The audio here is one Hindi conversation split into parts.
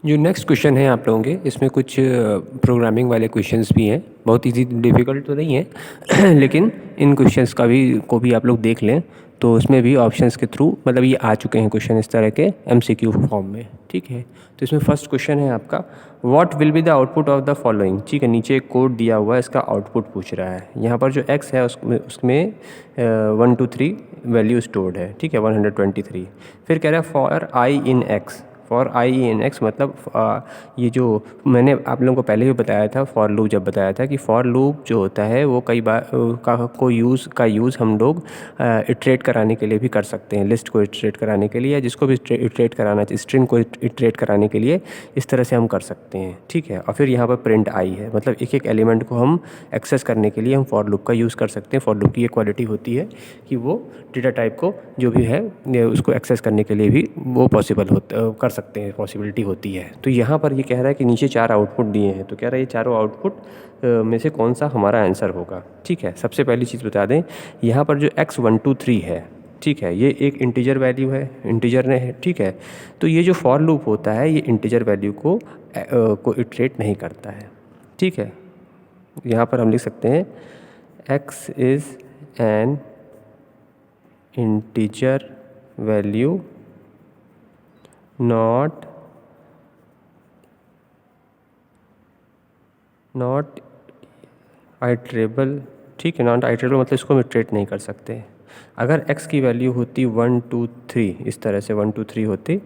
जो नेक्स्ट क्वेश्चन है आप लोगों के, इसमें कुछ प्रोग्रामिंग वाले क्वेश्चंस भी हैं। बहुत इजी डिफ़िकल्ट तो नहीं है लेकिन इन क्वेश्चंस को भी आप लोग देख लें तो उसमें भी ऑप्शंस के थ्रू मतलब ये आ चुके हैं क्वेश्चन इस तरह के एमसीक्यू फॉर्म में। ठीक है, तो इसमें फर्स्ट क्वेश्चन है आपका, what will be the output of the following. ठीक है, नीचे एक कोड दिया हुआ है, इसका आउटपुट पूछ रहा है। यहाँ पर जो एक्स है उसमें 1 2 3 वैल्यू स्टोर्ड है। ठीक है, 123। फिर कह रहा है for I in x. For I in x मतलब ये जो मैंने आप लोगों को पहले भी बताया था, फॉर लूप जब बताया था कि फॉर लूप जो होता है वो कई बार का यूज़ हम लोग इटरेट कराने के लिए भी कर सकते हैं। लिस्ट को इटरेट कराने के लिए या जिसको भी इटरेट कराना चाहिए, स्ट्रिंग को इटरेट कराने के लिए इस तरह से हम कर सकते हैं। ठीक है, और फिर यहाँ पर प्रिंट आई है, मतलब एक एक एलिमेंट को हम एक्सेस करने के लिए हम फॉर लूप का यूज़ कर सकते हैं। फॉर लूप की ये क्वालिटी होती है कि वो डेटा टाइप को जो भी है उसको एक्सेस करने के लिए भी वो पॉसिबल कर सकते हैं, पॉसिबिलिटी होती है। तो यहाँ पर ये कह रहा है कि नीचे 4 आउटपुट दिए हैं, तो कह रहा है ये चारों आउटपुट में से कौन सा हमारा आंसर होगा। ठीक है, सबसे पहली चीज़ बता दें, यहाँ पर जो x123 है, ठीक है, ये एक इंटीजर वैल्यू है, इंटीजर ने है। ठीक है, तो ये जो फॉर लूप होता है ये इंटीजर वैल्यू को इटरेट नहीं करता है। ठीक है, यहाँ पर हम लिख सकते हैं x is an integer value not iterable. ठीक है, नॉट आइट्रेबल मतलब इसको हम इटरेट नहीं कर सकते। अगर x की वैल्यू होती 1 2 3, इस तरह से 1 2 3 होती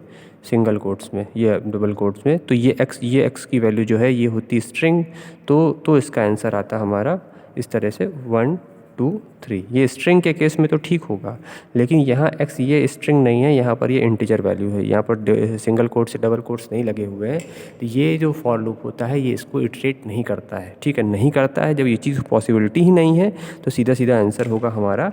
सिंगल कोट्स में या डबल कोट्स में, तो ये x की वैल्यू जो है ये होती स्ट्रिंग, तो इसका आंसर आता हमारा इस तरह से 1 2 3। ये स्ट्रिंग के केस में तो ठीक होगा, लेकिन यहाँ x ये स्ट्रिंग नहीं है, यहाँ पर ये इंटीजर वैल्यू है, यहाँ पर सिंगल कोट से डबल कोट्स नहीं लगे हुए हैं। तो ये जो फॉर लूप होता है ये इसको इटरेट नहीं करता है। ठीक है, नहीं करता है। जब ये चीज़ पॉसिबिलिटी ही नहीं है तो सीधा सीधा आंसर होगा हमारा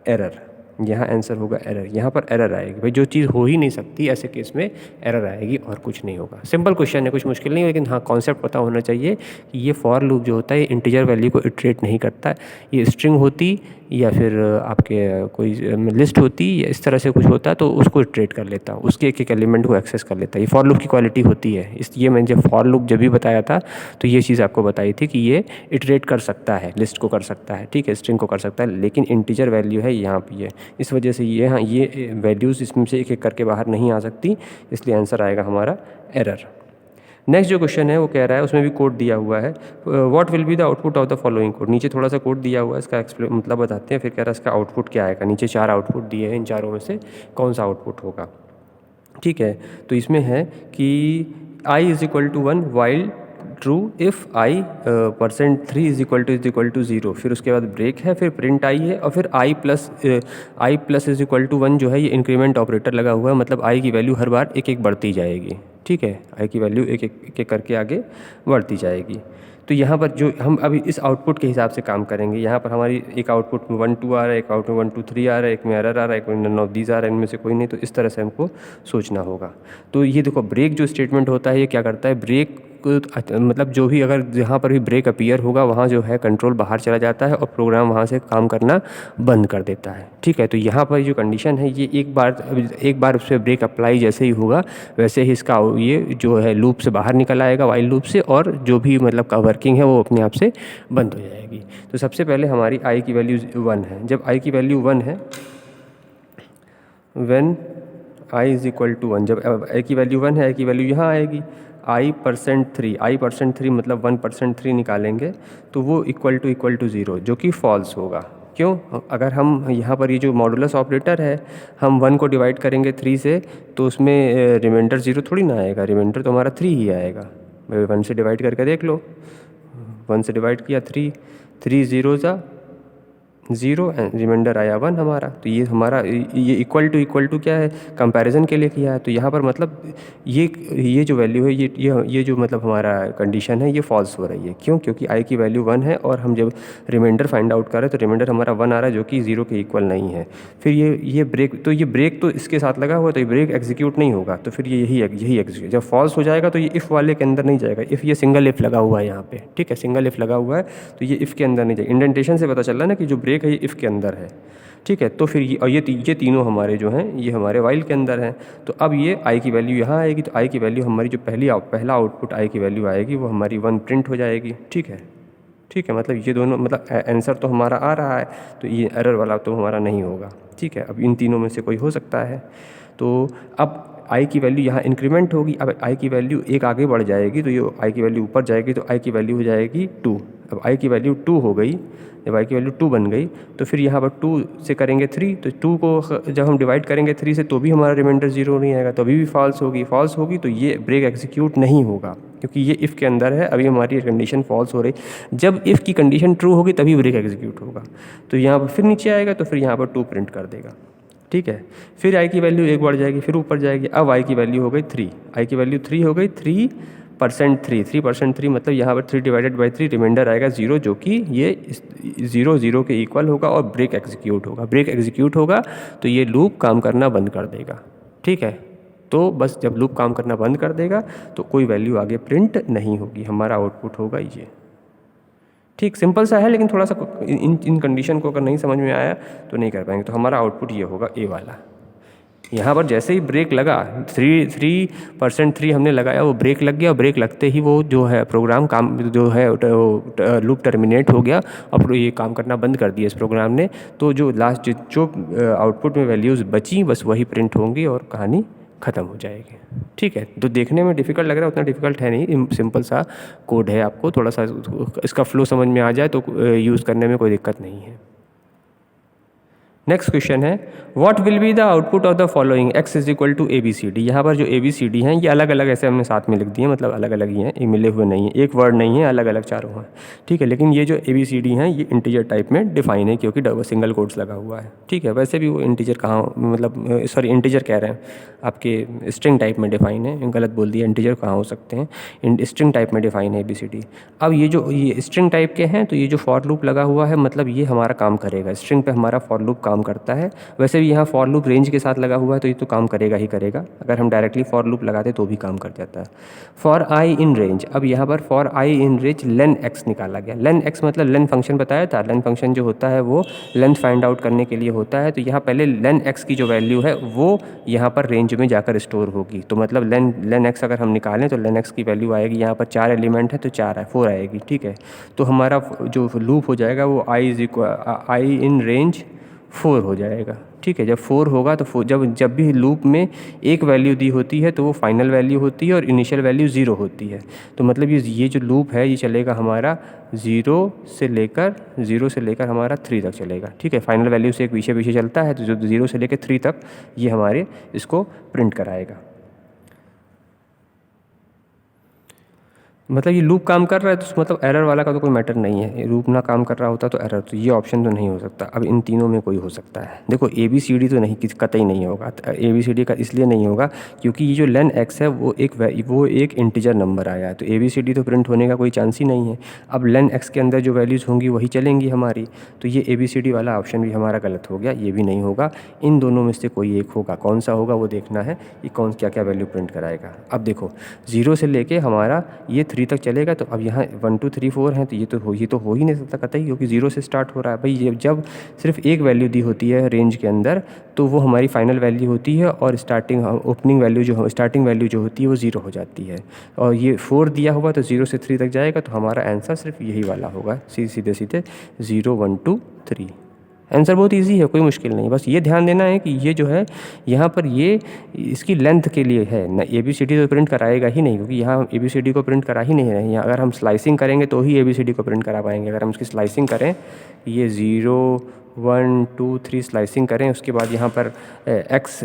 एरर। यहाँ आंसर होगा एरर, यहाँ पर एरर आएगी। भाई जो चीज़ हो ही नहीं सकती ऐसे केस में एरर आएगी और कुछ नहीं होगा। सिंपल क्वेश्चन है, कुछ मुश्किल नहीं है, लेकिन हाँ कॉन्सेप्ट पता होना चाहिए कि ये फॉर लूप जो होता है ये इंटीजर वैल्यू को इटरेट नहीं करता है। ये स्ट्रिंग होती या फिर आपके कोई लिस्ट होती या इस तरह से कुछ होता तो उसको इटरेट कर लेता, उसके एक एक एलिमेंट को एक्सेस कर लेता। ये फॉर लूप की क्वालिटी होती है। ये मैंने जब फॉर लूप जब भी बताया था तो ये चीज़ आपको बताई थी कि ये इटरेट कर सकता है, लिस्ट को कर सकता है, ठीक है, स्ट्रिंग को कर सकता है, लेकिन इंटीजर वैल्यू है यहाँ पे। इस वजह से ये हाँ ये वैल्यूज़ इसमें से एक एक करके बाहर नहीं आ सकती, इसलिए आंसर आएगा हमारा एरर। नेक्स्ट जो क्वेश्चन है वो कह रहा है, उसमें भी कोड दिया हुआ है, what will be the output of the following code. नीचे थोड़ा सा कोड दिया हुआ है, इसका मतलब बताते हैं, फिर कह रहा है इसका आउटपुट क्या आएगा। नीचे 4 आउटपुट दिए हैं, इन चारों में से कौन सा आउटपुट होगा। ठीक है, तो इसमें है कि i is equal to 1 while true if i %3 is equal to 0। फिर उसके बाद ब्रेक है, फिर प्रिंट i है, और फिर i plus is equal to 1 जो है ये इंक्रीमेंट ऑपरेटर लगा हुआ है, मतलब i की वैल्यू हर बार एक एक बढ़ती जाएगी। ठीक है, i की वैल्यू एक एक करके आगे बढ़ती जाएगी। तो यहाँ पर जो हम अभी इस आउटपुट के हिसाब से काम करेंगे, यहाँ पर हमारी एक आउटपुट में 1 2 आ रहा है, एक आउटपुट में 1 2 3 आ रहा है, एक में एरर आ रहा है, एक में नन ऑफ दीज आ रहा है, इनमें से कोई नहीं। तो इस तरह से हमको सोचना होगा। तो ये देखो, ब्रेक जो स्टेटमेंट होता है ये क्या करता है, ब्रेक मतलब जो भी अगर जहाँ पर भी ब्रेक अपीयर होगा वहाँ जो है कंट्रोल बाहर चला जाता है और प्रोग्राम वहाँ से काम करना बंद कर देता है। ठीक है, तो यहाँ पर जो कंडीशन है ये एक बार उस पर ब्रेक अप्लाई जैसे ही होगा वैसे ही इसका ये जो है लूप से बाहर निकल आएगा, वाइल लूप से, और जो भी मतलब का वर्किंग है वो अपने आप से बंद हो जाएगी। तो सबसे पहले हमारी आई की वैल्यू 1 है। जब आई की वैल्यू 1 है, when i is equal to 1, जब आई की वैल्यू 1 है, आई की वैल्यू यहाँ आएगी i% 3 मतलब 1% निकालेंगे तो वो इक्वल टू 0, जो कि फॉल्स होगा। क्यों? अगर हम यहाँ पर ये जो मॉडुलस ऑपरेटर है हम 1 को डिवाइड करेंगे 3 से तो उसमें रिमाइंडर 0 थोड़ी ना आएगा, रिमाइंडर तो हमारा 3 ही आएगा। 1 से डिवाइड करके देख लो, 1 से डिवाइड किया 3 0 0 एंड रिमाइंडर आया 1 हमारा। तो ये हमारा ये इक्वल टू क्या है, कंपैरिजन के लिए किया है। तो यहाँ पर मतलब ये जो वैल्यू है ये जो मतलब हमारा कंडीशन है ये फॉल्स हो रही है। क्यों? क्योंकि i की वैल्यू 1 है और हम जब रिमाइंडर फाइंड आउट कर रहे हैं तो रिमाइंडर हमारा 1 आ रहा है जो कि 0 के इक्वल नहीं है। फिर ये ब्रेक तो इसके साथ लगा हुआ है, तो ये ब्रेक एग्जीक्यूट नहीं होगा। तो फिर यही एग्जीक्यूट जब फॉल्स हो जाएगा तो ये इफ़ वाले के अंदर नहीं जाएगा। इफ़ ये सिंगल इफ़ लगा हुआ है यहाँ पे, ठीक है, सिंगल इफ़ लगा हुआ है तो ये इफ़ के अंदर नहीं जाएगा। इंडेंटेशन से पता चल रहा है ना कि जो ब्रेक है ये इफ़ के अंदर है। ठीक है। तो फिर ये और ये तीनों हमारे जो हैं ये हमारे वाइल के अंदर हैं। तो अब ये आई की वैल्यू यहाँ आएगी, तो आई की वैल्यू हमारी जो पहला आउटपुट आई की वैल्यू आएगी वो हमारी 1 प्रिंट हो जाएगी। ठीक है, ठीक है, मतलब ये दोनों मतलब आंसर तो हमारा आ रहा है, तो ये एरर वाला तो हमारा नहीं होगा। ठीक है, अब इन तीनों में से कोई हो सकता है। तो अब आई की वैल्यू यहाँ इंक्रीमेंट होगी। अब आई की वैल्यू एक आगे बढ़ जाएगी, तो ये आई की वैल्यू ऊपर जाएगी, तो आई की वैल्यू हो जाएगी 2। अब आई की वैल्यू 2 हो गई, जब आई की वैल्यू 2 बन गई तो फिर यहाँ पर 2 से करेंगे 3, तो 2 को जब हम डिवाइड करेंगे 3 से तो भी हमारा रिमाइंडर 0 नहीं आएगा, तो अभी भी फॉल्स होगी तो ये ब्रेक एग्जीक्यूट नहीं होगा, क्योंकि ये इफ़ के अंदर है। अभी हमारी कंडीशन फॉल्स हो रही, जब इफ़ की कंडीशन ट्रू होगी तभी ब्रेक एग्जीक्यूट होगा। तो यहाँ पर फिर नीचे आएगा, तो फिर यहाँ पर 2 प्रिंट कर देगा। ठीक है, फिर आई की वैल्यू एक बढ़ जाएगी, फिर ऊपर जाएगी। अब आई की वैल्यू हो गई 3, आई की वैल्यू 3 हो गई, 3% मतलब यहाँ पर 3 डिवाइडेड बाई 3 रिमाइंडर आएगा 0, जो कि ये 0 के इक्वल होगा और ब्रेक एग्जीक्यूट होगा। ब्रेक एग्जीक्यूट होगा तो ये लूप काम करना बंद कर देगा। ठीक है, तो बस जब लूप काम करना बंद कर देगा तो कोई वैल्यू आगे प्रिंट नहीं होगी, हमारा आउटपुट होगा ये। ठीक, सिंपल सा है, लेकिन थोड़ा सा इन कंडीशन को अगर नहीं समझ में आया तो नहीं कर पाएंगे। तो हमारा आउटपुट ये होगा ए वाला। यहाँ पर जैसे ही ब्रेक लगा 3% हमने लगाया, वो ब्रेक लग गया, ब्रेक लगते ही वो जो है प्रोग्राम काम जो है लूप टर्मिनेट हो गया और ये काम करना बंद कर दिया इस प्रोग्राम ने। तो जो लास्ट जो आउटपुट में वैल्यूज़ बची बस वही प्रिंट होंगी और कहानी ख़त्म हो जाएगी। ठीक है, तो देखने में डिफ़िकल्ट लग रहा है, उतना डिफ़िकल्ट है नहीं, सिंपल सा कोड है। आपको थोड़ा सा इसका फ्लो समझ में आ जाए तो यूज़ करने में कोई दिक्कत नहीं है। नेक्स्ट क्वेश्चन है, what will be the output of the following x is equal to ABCD। यहाँ पर जो ABCD हैं ये अलग अलग ऐसे हमने साथ में लिख दिए, मतलब अलग अलग ही हैं, ये मिले हुए नहीं है, एक वर्ड नहीं है, अलग अलग चारों हैं। ठीक है, लेकिन ये जो ABCD हैं ये इंटीजर टाइप में डिफाइन है, क्योंकि सिंगल कोट्स लगा हुआ है। ठीक है, वैसे भी वो इंटीजर कहाँ, मतलब सॉरी इंटीजर कह रहे हैं, आपके स्ट्रिंग टाइप में डिफाइन है, गलत बोल दिया, इंटीजर कहाँ हो सकते हैं, स्ट्रिंग टाइप में डिफाइन है ABCD। अब ये स्ट्रिंग टाइप के हैं, तो ये जो फॉर लूप लगा हुआ है मतलब ये हमारा काम करेगा, स्ट्रिंग पे हमारा फॉर लूप काम करता है। वैसे भी यहाँ फॉर लूप रेंज के साथ लगा हुआ है तो ये तो काम करेगा ही करेगा, अगर हम डायरेक्टली फॉर लूप लगाते तो भी काम कर जाता है। फॉर आई इन रेंज, अब यहाँ पर for I in range lane x निकाला गया। लेन एक्स मतलब लेन फंक्शन बताया था, लेन फंक्शन जो होता है वो लेंथ फाइंड आउट करने के लिए होता है। तो यहाँ पहले लेन एक्स की जो वैल्यू है वो यहाँ पर रेंज में जाकर स्टोर होगी। तो मतलब लेन एक्स अगर हम निकालें तो लेन एक्स की वैल्यू आएगी, यहाँ पर 4 एलिमेंट है तो 4 आएगी। ठीक है, तो हमारा जो लूप हो जाएगा वो आई इन रेंज 4 हो जाएगा। ठीक है, जब 4 होगा तो जब भी लूप में एक वैल्यू दी होती है तो वो फाइनल वैल्यू होती है और इनिशियल वैल्यू 0 होती है। तो मतलब ये जो लूप है ये चलेगा हमारा 0 से लेकर हमारा 3 तक चलेगा। ठीक है, फाइनल वैल्यू से एक पीछे चलता है, तो जो 0 से लेकर 3 तक ये हमारे इसको प्रिंट कराएगा। मतलब ये लूप काम कर रहा है तो मतलब एरर वाला का तो कोई मैटर नहीं है, लूप ना काम कर रहा होता तो एरर, तो ये ऑप्शन तो नहीं हो सकता। अब इन तीनों में कोई हो सकता है। देखो ABCD तो नहीं, कतई नहीं होगा। ABCD का इसलिए नहीं होगा क्योंकि ये जो लेन एक्स है वो एक इंटीजर नंबर आया है, तो ABCD तो प्रिंट होने का कोई चांस ही नहीं है। अब लेन एक्स के अंदर जो वैल्यूज़ होंगी वही चलेंगी हमारी, तो ये ABCD वाला ऑप्शन भी हमारा गलत हो गया, ये भी नहीं होगा। इन दोनों में से कोई एक होगा, कौन सा होगा वो देखना है, ये कौन क्या वैल्यू प्रिंट कराएगा। अब देखो 0 से लेके हमारा ये 3 तक चलेगा, तो अब यहाँ 1 2 3 4 हैं, तो ये तो हो ही नहीं सकता कतई, क्योंकि 0 से स्टार्ट हो रहा है। भाई जब सिर्फ एक वैल्यू दी होती है रेंज के अंदर तो वो हमारी फाइनल वैल्यू होती है और स्टार्टिंग वैल्यू जो होती है वो 0 हो जाती है। और ये 4 दिया हुआ तो 0 से 3 तक जाएगा, तो हमारा आंसर सिर्फ यही वाला होगा, सीधे 0 1 2 3। आंसर बहुत इजी है, कोई मुश्किल नहीं। बस ये ध्यान देना है कि ये जो है यहाँ पर ये इसकी लेंथ के लिए है ना, ABCD तो प्रिंट कराएगा ही नहीं, क्योंकि यहाँ ABCD को प्रिंट करा ही नहीं रहे हैं। अगर हम स्लाइसिंग करेंगे तो ही ABCD को प्रिंट करा पाएंगे। अगर हम इसकी स्लाइसिंग करें, ये 0 1 2 3 स्लाइसिंग करें, उसके बाद यहाँ पर x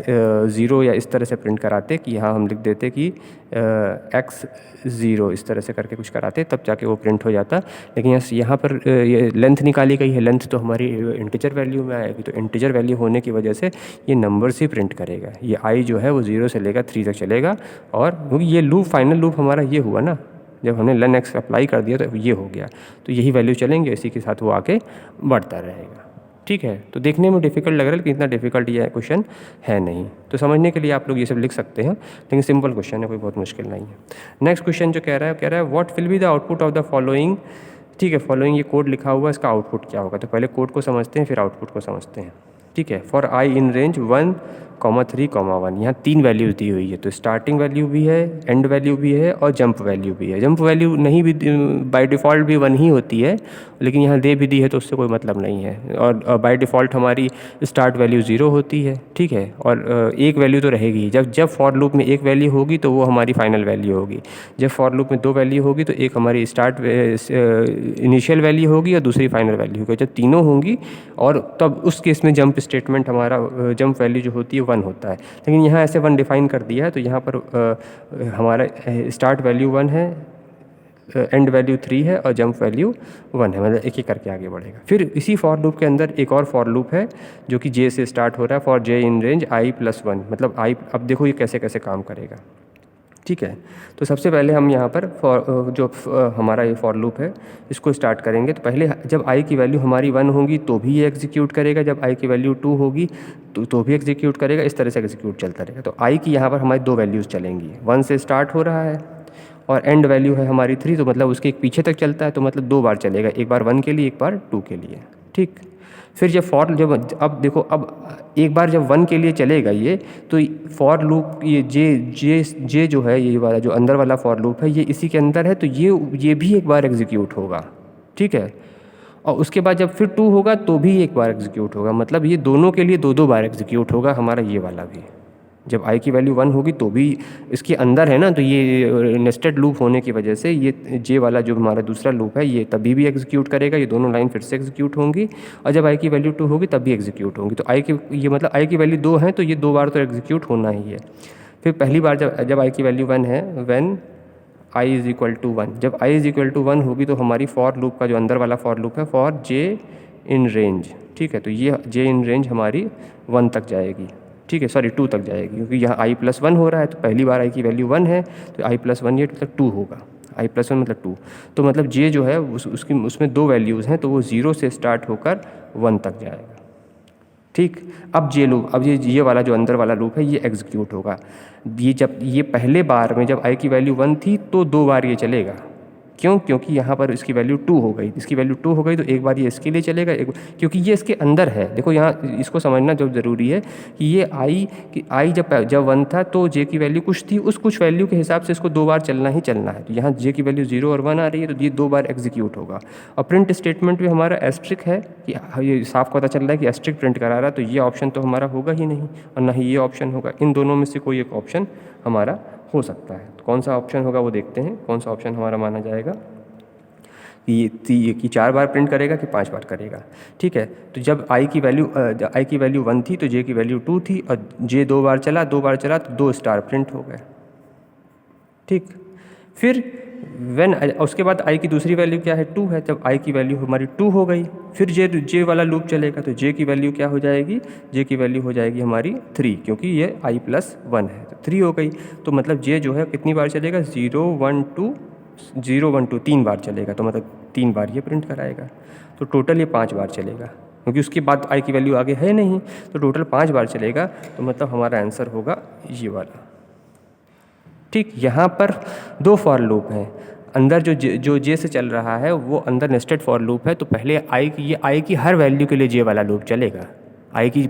0 या इस तरह से प्रिंट कराते कि यहाँ हम लिख देते कि x 0 इस तरह से करके कुछ कराते, तब जाके वो प्रिंट हो जाता। लेकिन यहाँ पर ये लेंथ निकाली गई है, लेंथ तो हमारी इंटीजर वैल्यू में आएगी, तो इंटीजर वैल्यू होने की वजह से ये नंबर्स ही प्रिंट करेगा। ये i जो है वो 0 से लेकर 3 तक चलेगा, और क्योंकि ये लूप फाइनल लूप हमारा ये हुआ ना, जब हमने लेन एक्स अप्लाई कर दिया तो ये हो गया, तो यही वैल्यू चलेंगे, इसी के साथ वो आके बढ़ता रहेगा। ठीक है, तो देखने में डिफ़िकल्ट लग रहा है लेकिन इतना डिफ़िकल्ट ये क्वेश्चन है नहीं, तो समझने के लिए आप लोग ये सब लिख सकते हैं, लेकिन सिंपल क्वेश्चन है, कोई बहुत मुश्किल नहीं है। नेक्स्ट क्वेश्चन जो कह रहा है what will be the output of the following. ठीक है, फॉलोइंग ये कोड लिखा हुआ है, इसका आउटपुट क्या होगा। तो पहले कोड को समझते हैं फिर आउटपुट को समझते हैं। ठीक है। फॉर आई इन रेंज 1,3,1 यहाँ 3 वैल्यूज़ दी हुई है, तो स्टार्टिंग वैल्यू भी है, एंड वैल्यू भी है और जंप वैल्यू भी है। जंप वैल्यू नहीं भी बाय डिफ़ॉल्ट भी 1 ही होती है, लेकिन यहाँ दे भी दी है तो उससे कोई मतलब नहीं है। और बाय डिफ़ॉल्ट हमारी स्टार्ट वैल्यू 0 होती है, ठीक है। और एक वैल्यू तो रहेगी ही। जब फॉर लूप में एक वैल्यू होगी तो वो हमारी फाइनल वैल्यू होगी। जब फॉर लूप में 2 वैल्यू होगी तो एक हमारी स्टार्ट इनिशियल वैल्यू होगी और दूसरी फाइनल वैल्यू होगी। जब तीनों होंगी और तब उस केस में जंप स्टेटमेंट हमारा जंप वैल्यू जो होती है 1 होता है। लेकिन यहाँ ऐसे 1 डिफाइन कर दिया है, तो यहाँ पर हमारा स्टार्ट वैल्यू 1 है, एंड वैल्यू 3 है और जंप वैल्यू 1 है, मतलब एक एक करके आगे बढ़ेगा। फिर इसी फॉर लूप के अंदर एक और फॉर लूप है जो कि जे से स्टार्ट हो रहा है, for J in range i+1, मतलब आई। अब देखो ये कैसे कैसे काम करेगा, ठीक है। तो सबसे पहले हम यहाँ पर हमारा ये फॉर लूप है इसको स्टार्ट करेंगे। तो पहले जब i की वैल्यू हमारी 1 होगी तो भी ये एग्जीक्यूट करेगा, जब i की वैल्यू 2 होगी तो भी एग्जीक्यूट करेगा। इस तरह से एग्जीक्यूट चलता रहेगा। तो i की यहाँ पर हमारी 2 वैल्यूज़ चलेंगी, 1 से स्टार्ट हो रहा है और एंड वैल्यू है हमारी 3, तो मतलब उसके एक पीछे तक चलता है, तो मतलब 2 बार चलेगा, एक बार 1 के लिए, एक बार 2 के लिए, ठीक। फिर जब अब देखो, अब एक बार जब 1 के लिए चलेगा ये, तो फॉर लूप ये जे जो है, ये वाला जो अंदर वाला फॉर लूप है, ये इसी के अंदर है, तो ये भी एक बार एग्जीक्यूट होगा, ठीक है। और उसके बाद जब फिर 2 होगा तो भी एक बार एग्जीक्यूट होगा, मतलब ये दोनों के लिए 2-2 बार एग्जीक्यूट होगा हमारा ये वाला भी। जब i की वैल्यू 1 होगी तो भी इसके अंदर है ना, तो ये नेस्टेड लूप होने की वजह से ये जे वाला जो हमारा दूसरा लूप है ये तभी भी एग्जीक्यूट करेगा, ये दोनों लाइन फिर से एग्जीक्यूट होंगी। और जब i की वैल्यू 2 होगी तब भी एग्जीक्यूट होंगी। तो ये मतलब i की वैल्यू 2 है तो ये 2 बार तो एग्जीक्यूट होना ही है। फिर पहली बार जब i की वैल्यू 1 है, when i is equal to 1, जब i इज़ इक्वल टू 1 होगी तो हमारी फॉर लूप का जो अंदर वाला फॉर लूप है, फॉर जे इन रेंज, ठीक है। तो ये जे इन रेंज हमारी 1 तक जाएगी, ठीक है, सॉरी 2 तक जाएगी, क्योंकि यहाँ i+1 हो रहा है, तो पहली बार i की वैल्यू 1 है तो i+1 ये मतलब 2 होगा, i+1 मतलब 2। तो मतलब j जो है उसमें 2 वैल्यूज़ हैं, तो वो 0 से स्टार्ट होकर 1 तक जाएगा, ठीक। अब ये वाला जो अंदर वाला लूप है ये एग्जीक्यूट होगा। ये पहले बार में जब i की वैल्यू 1 थी तो 2 बार ये चलेगा, क्यों? क्योंकि यहाँ पर इसकी वैल्यू 2 हो गई, इसकी वैल्यू 2 हो गई तो एक बार ये इसके लिए चलेगा, क्योंकि ये इसके अंदर है। देखो यहाँ इसको समझना जो ज़रूरी है कि ये i जब 1 था तो j की वैल्यू कुछ थी, उस कुछ वैल्यू के हिसाब से इसको 2 बार चलना ही चलना है। तो यहाँ j की वैल्यू 0 और 1 आ रही है तो ये 2 बार एग्जीक्यूट होगा। और प्रिंट स्टेटमेंट में हमारा एस्ट्रिक है कि ये साफ पता चल रहा है कि एस्ट्रिक प्रिंट करा रहा है, तो ये ऑप्शन तो हमारा होगा ही नहीं और ना ही ये ऑप्शन होगा। इन दोनों में से कोई एक ऑप्शन हमारा हो सकता है। तो कौन सा ऑप्शन होगा वो देखते हैं, कौन सा ऑप्शन हमारा माना जाएगा कि 4 बार प्रिंट करेगा कि 5 बार करेगा, ठीक है। तो जब i की वैल्यू 1 थी तो j की वैल्यू 2 थी और j 2 बार चला तो 2 स्टार प्रिंट हो गए, ठीक। फिर उसके बाद i की दूसरी वैल्यू क्या है, 2 है। जब i की वैल्यू हमारी 2 हो गई फिर j वाला लूप चलेगा, तो j की वैल्यू क्या हो जाएगी, j की वैल्यू हो जाएगी हमारी 3, क्योंकि ये i+1 है तो 3 हो गई। तो मतलब j जो है कितनी बार चलेगा, 0 1 2 3 बार चलेगा, तो मतलब 3 बार ये प्रिंट कराएगा। तो टोटल ये 5 बार चलेगा, क्योंकि उसके बाद i की वैल्यू आगे है नहीं, तो टोटल 5 बार चलेगा। तो मतलब हमारा आंसर होगा ये वाला, ठीक। यहाँ पर 2 फॉर लूप हैं, अंदर जो j से चल रहा है वो अंदर नेस्टेड फॉर लूप है। तो पहले i की हर वैल्यू के लिए j वाला लूप चलेगा। i की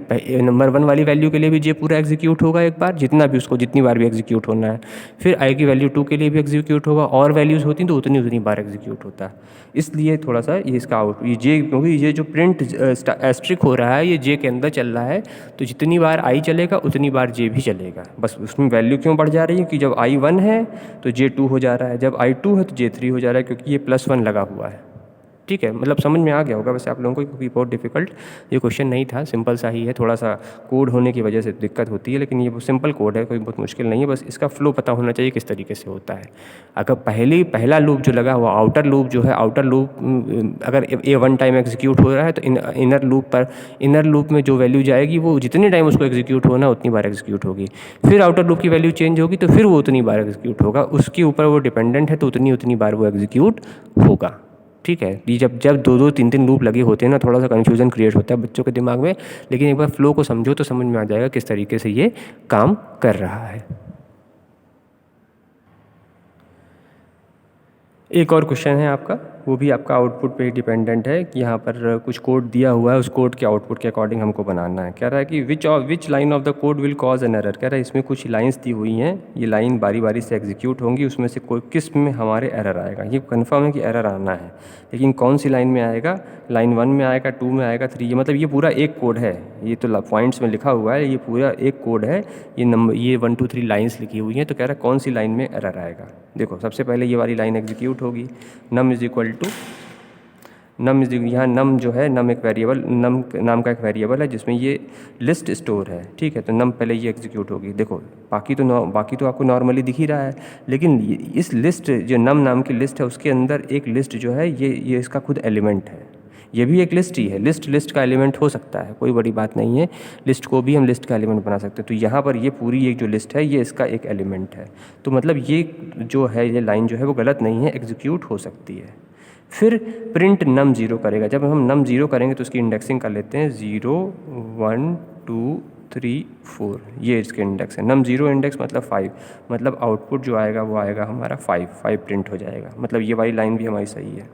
नंबर 1 वाली वैल्यू के लिए भी j पूरा एग्जीक्यूट होगा एक बार, जितनी बार भी एग्जीक्यूट होना है। फिर i की वैल्यू 2 के लिए भी एग्जीक्यूट होगा, और वैल्यूज़ होती तो उतनी बार एग्जीक्यूट होता है। इसलिए थोड़ा सा ये इसका क्योंकि ये जो प्रिंट एस्ट्रिक हो रहा है ये j के अंदर चल रहा है, तो जितनी बार i चलेगा उतनी बार j भी चलेगा। बस उसमें वैल्यू क्यों बढ़ जा रही है कि जब i 1 है तो j 2 हो जा रहा है, जब i 2 है तो j 3 हो जा रहा है, क्योंकि ये +1 लगा हुआ है, ठीक है। मतलब समझ में आ गया होगा वैसे आप लोगों को, क्योंकि बहुत डिफिकल्ट ये क्वेश्चन नहीं था, सिंपल सा ही है। थोड़ा सा कोड होने की वजह से दिक्कत होती है, लेकिन ये सिंपल कोड है, कोई बहुत मुश्किल नहीं है। बस इसका फ्लो पता होना चाहिए किस तरीके से होता है। अगर पहला लूप जो लगा हुआ आउटर लूप जो है, आउटर लूप अगर ये 1 टाइम एग्जीक्यूट हो रहा है तो इनर लूप में जो वैल्यू जाएगी वो जितने टाइम उसको एग्जीक्यूट होना उतनी बार एग्जीक्यूट होगी। फिर आउटर लूप की वैल्यू चेंज होगी तो फिर वो उतनी बार एग्जीक्यूट होगा, उसके ऊपर वो डिपेंडेंट है, तो उतनी बार वो एग्जीक्यूट होगा, ठीक है। ये जब 2-2 3-3 लूप लगे होते हैं ना, थोड़ा सा कन्फ्यूजन क्रिएट होता है बच्चों के दिमाग में, लेकिन एक बार फ्लो को समझो तो समझ में आ जाएगा किस तरीके से ये काम कर रहा है। एक और क्वेश्चन है आपका, वो भी आपका आउटपुट पे ही डिपेंडेंट है कि यहाँ पर कुछ कोड दिया हुआ है, उस कोड के आउटपुट के अकॉर्डिंग हमको बनाना है। कह रहा है कि which line of the code will cause an error. कह रहा है इसमें कुछ लाइंस दी हुई हैं, ये लाइन बारी बारी से एग्जीक्यूट होंगी, उसमें से कोई किस में हमारे एरर आएगा। ये कन्फर्म है कि एरर आना है, लेकिन कौन सी लाइन में आएगा, लाइन 1 में आएगा, 2 में आएगा, 3, ये मतलब ये पूरा एक कोड है, ये तो पॉइंट्स में लिखा हुआ है, ये पूरा एक कोड है, ये नंबर, ये 1 2 3 लाइन्स लिखी हुई हैं। तो कह रहा है कौन सी लाइन में एरर आएगा। देखो सबसे पहले ये वाली लाइन एग्जीक्यूट होगी, नम इज इक्वल टू यहाँ नम जो है, नम एक वेरिएबल, नम नाम का एक वेरिएबल है जिसमें ये लिस्ट स्टोर है, ठीक है। तो नम पहले ये एग्जीक्यूट होगी। देखो बाकी तो आपको नॉर्मली दिख ही रहा है, लेकिन इस लिस्ट जो नम नाम की लिस्ट है उसके अंदर एक लिस्ट जो है ये इसका खुद एलिमेंट है, ये भी एक लिस्ट ही है। लिस्ट का एलिमेंट हो सकता है, कोई बड़ी बात नहीं है, लिस्ट को भी हम लिस्ट का एलिमेंट बना सकते हैं। तो यहाँ पर ये पूरी एक जो लिस्ट है ये इसका एक एलिमेंट है। तो मतलब ये जो है, ये लाइन जो है वो गलत नहीं है, एग्जीक्यूट हो सकती है। फिर प्रिंट नम 0 करेगा। जब हम नम 0 करेंगे तो उसकी इंडेक्सिंग कर लेते हैं, 0 1 2 3 4, ये इसके इंडेक्स है। नम 0 इंडेक्स मतलब 5, मतलब आउटपुट जो आएगा वो आएगा हमारा 5 प्रिंट हो जाएगा। मतलब ये वाली लाइन भी हमारी सही है।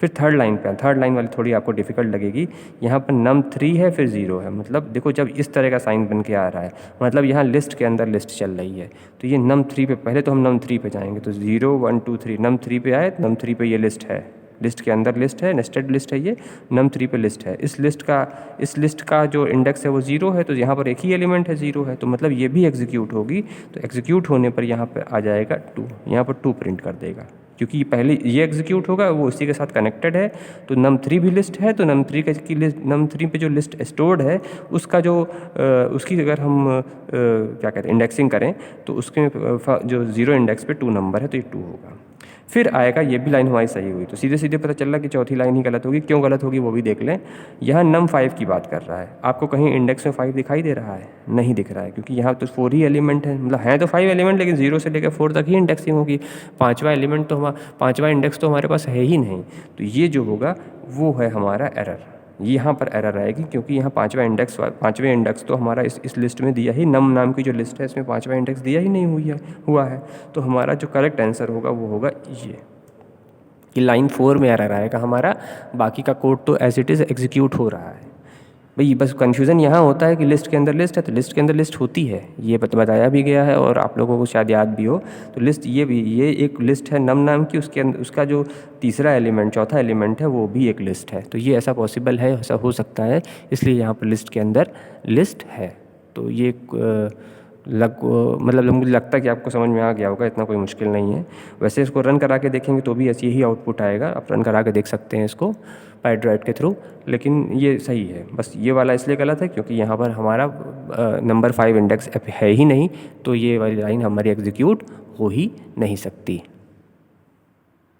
फिर थर्ड लाइन पे, थर्ड लाइन वाली थोड़ी आपको डिफिकल्ट लगेगी। यहाँ पर num 3 है, फिर 0 है। मतलब देखो जब इस तरह का साइन बन के आ रहा है, मतलब यहाँ लिस्ट के अंदर लिस्ट चल रही है। तो ये num 3 पे, पहले तो हम num 3 पे जाएंगे, तो 0 1 2 3 num 3 पे आए, num 3 पे ये लिस्ट है, लिस्ट के अंदर लिस्ट है, नेस्टेड लिस्ट है, ये num 3 पे लिस्ट है। इस लिस्ट का जो इंडेक्स है वो 0 है, तो यहाँ पर एक ही एलिमेंट है 0 है, तो मतलब ये भी एग्जीक्यूट होगी। तो एग्जीक्यूट होने पर यहाँ पर आ जाएगा 2, यहाँ पर 2 प्रिंट कर देगा, क्योंकि पहले ये एग्जीक्यूट होगा, वो उसी के साथ कनेक्टेड है। तो num 3 भी लिस्ट है, तो num 3 की लिस्ट, num 3 पे जो लिस्ट स्टोर्ड है उसका जो उसकी अगर हम क्या कहते हैं इंडेक्सिंग करें, तो उसके जो 0 इंडेक्स पे 2 नंबर है, तो ये 2 होगा। फिर आएगा, ये भी लाइन हमारी सही हुई, तो सीधे सीधे पता चल रहा कि चौथी लाइन ही गलत होगी। क्यों गलत होगी वो भी देख लें। यहाँ num 5 की बात कर रहा है, आपको कहीं इंडेक्स में 5 दिखाई दे रहा है? नहीं दिख रहा है, क्योंकि यहाँ तो 4 ही एलिमेंट है, मतलब हैं तो 5 एलिमेंट, लेकिन 0 से लेकर 4 तक ही इंडेक्सिंग होगी। पाँचवा इंडेक्स तो हमारे पास है ही नहीं। तो ये जो होगा वो है हमारा एरर, यहाँ पर एरर आएगी, क्योंकि यहाँ पाँचवें इंडेक्स तो हमारा इस लिस्ट में दिया ही, नम नाम की जो लिस्ट है इसमें पाँचवा इंडेक्स दिया ही नहीं हुआ है। तो हमारा जो करेक्ट आंसर होगा वो होगा ये, कि लाइन 4 में एरर आएगा हमारा, बाकी का कोड तो एज इट इज़ एग्जीक्यूट हो रहा है। भाई बस कन्फ्यूज़न यहाँ होता है कि लिस्ट के अंदर लिस्ट है, तो लिस्ट के अंदर लिस्ट होती है, ये बताया भी गया है और आप लोगों को शायद याद भी हो। तो लिस्ट ये एक लिस्ट है नम नाम की, उसके अंदर उसका जो तीसरा एलिमेंट, चौथा एलिमेंट है, वो भी एक लिस्ट है। तो ये ऐसा पॉसिबल है, ऐसा हो सकता है, इसलिए यहाँ पर लिस्ट के अंदर लिस्ट है। तो ये मतलब मुझे लगता है कि आपको समझ में आ गया होगा, इतना कोई मुश्किल नहीं है। वैसे इसको रन करा के देखेंगे तो भी ऐसी ही आउटपुट आएगा, आप रन करा के देख सकते हैं इसको पाइड्राइट के थ्रू, लेकिन ये सही है। बस ये वाला इसलिए गलत है क्योंकि यहाँ पर हमारा नंबर 5 इंडेक्स है ही नहीं, तो ये वाली लाइन हमारी एग्जीक्यूट हो ही नहीं सकती।